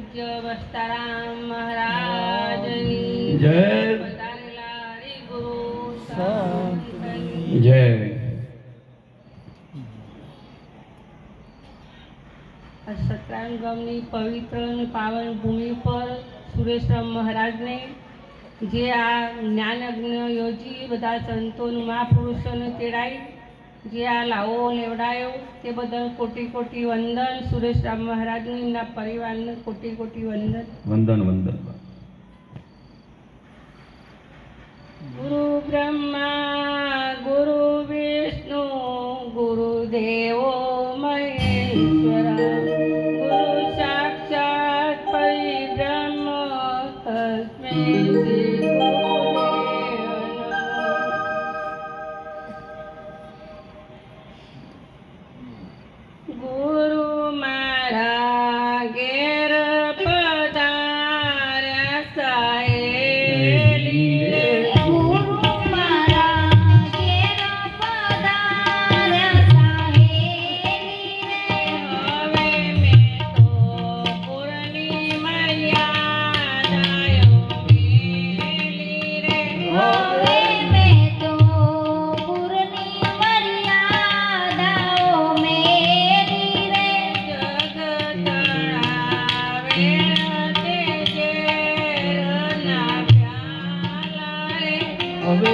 પૂજ્ય વસ્તારામ મહારાજની જય. પધારેલા હરિગુરુ સંતની જય. આ સતરામ ગામની પવિત્ર અને પાવન ભૂમિ પર સુરેશરામ મહારાજને જે આ જ્ઞાનયજ્ઞ યોજી બધા સંતોનું મહાપુરુષોને તેડાઈ જે આ લાવો લેવડાયો તે બદલ કોટી કોટી વંદન. સુરેશરામ મહારાજને એમના પરિવારને કોટી કોટી વંદન. વંદન વંદન. ગુરુ બ્રહ્મા ગુરુ વિષ્ણુ ગુરુદેવો મહેશ્વર ગુરુ સાક્ષાત પરિબ્રહ્મ તસ્મૈ શ્રી ગુરુદેવ નમઃ. ગુરુ મારા ઘેર પધાર્યા સાહેલી રે. હવે